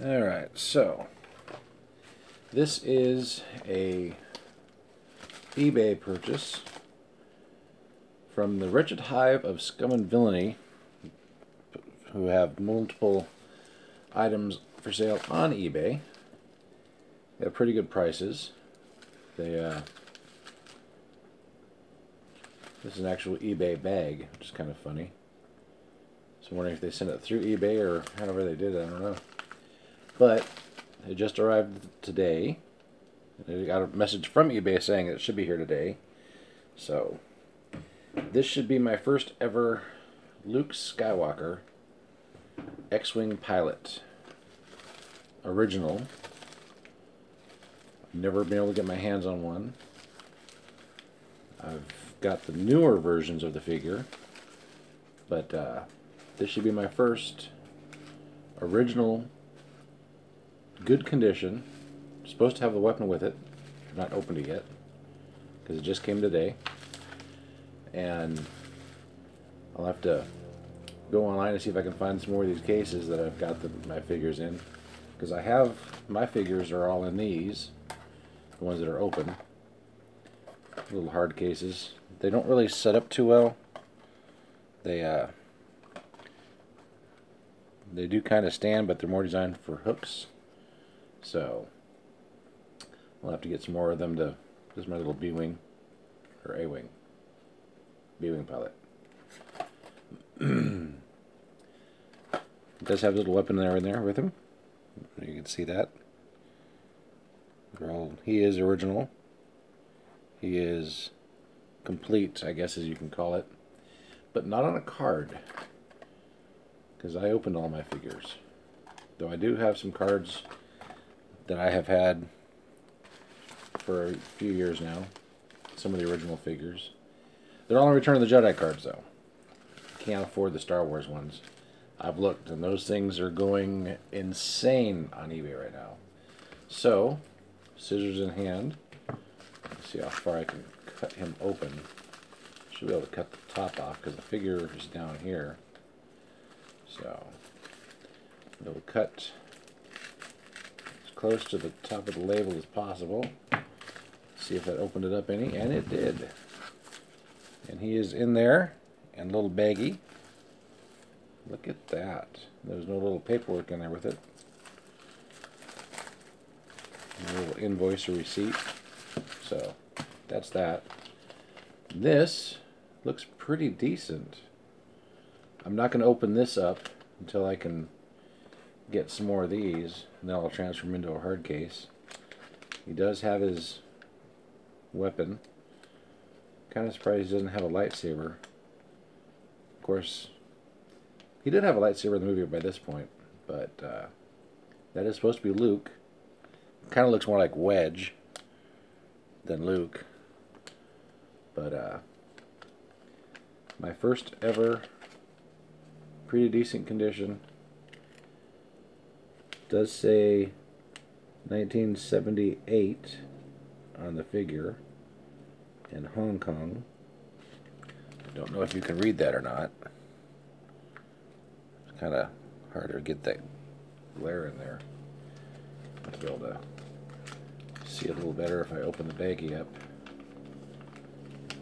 Alright, so this is a eBay purchase from the Wretched Hive of Scum and Villainy, who have multiple items for sale on eBay. They have pretty good prices. This is an actual eBay bag, which is kind of funny. So I'm wondering if they sent it through eBay or however they did it, I don't know. But it just arrived today. I got a message from eBay saying it should be here today. So this should be my first ever Luke Skywalker X-Wing pilot. Original. I've never been able to get my hands on one. I've got the newer versions of the figure, but this should be my first original, good condition. I'm supposed to have the weapon with it. I've not opened it yet because it just came today, and I'll have to go online and see if I can find some more of these cases that I've got my figures in, because I have my figures are all in these, the ones that are open, little hard cases. They don't really set up too well. They do kind of stand, but they're more designed for hooks. So I'll have to get some more of them to. This is my little B-wing, or A-wing, B-wing pilot. It does have a little weapon in there with him. You can see that. He is original. He is complete, I guess, as you can call it, but not on a card, because I opened all my figures. Though I do have some cards that I have had for a few years now, some of the original figures. They're all in Return of the Jedi cards, though. Can't afford the Star Wars ones. I've looked, and those things are going insane on eBay right now. So, scissors in hand. Let's see how far I can cut him open. Should be able to cut the top off because the figure is down here. So, we'll cut as close to the top of the label as possible. See if that opened it up any, and it did. And he is in there, and a little baggy. Look at that. There's no little paperwork in there with it. A little invoice or receipt. So, that's that. This looks pretty decent. I'm not going to open this up until I can get some more of these, and then I'll transfer them into a hard case. He does have his weapon. Kind of surprised he doesn't have a lightsaber. Of course, he did have a lightsaber in the movie by this point, but that is supposed to be Luke. Kind of looks more like Wedge than Luke. But my first ever pretty decent condition. Does say 1978 on the figure in Hong Kong. Don't know if you can read that or not. It's kind of hard to get that glare in there. I'll be able to see it a little better if I open the baggie up.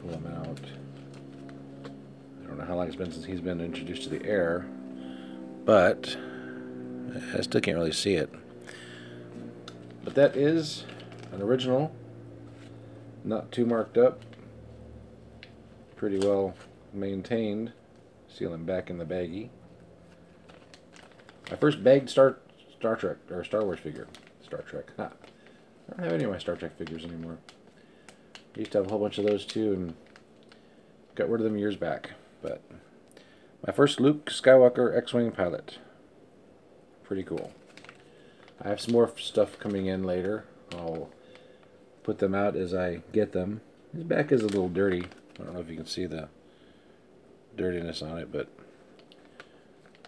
Pull him out. I don't know how long it's been since he's been introduced to the air, but I still can't really see it. But that is an original, not too marked up, pretty well maintained. Seal him back in the baggie. My first bagged Star Trek or Star Wars figure. Star Trek. I don't have any of my Star Trek figures anymore. I used to have a whole bunch of those too, and got rid of them years back. But my first Luke Skywalker X-Wing pilot. Pretty cool. I have some more stuff coming in later. I'll put them out as I get them. His back is a little dirty. I don't know if you can see the dirtiness on it, but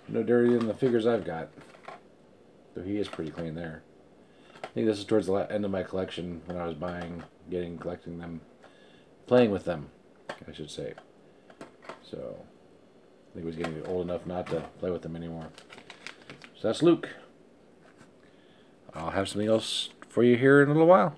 no dirtier than the figures I've got. Though he is pretty clean there. I think this is towards the end of my collection when I was collecting them, playing with them, I should say. So, I think I was getting old enough not to play with them anymore. So that's Luke. I'll have something else for you here in a little while.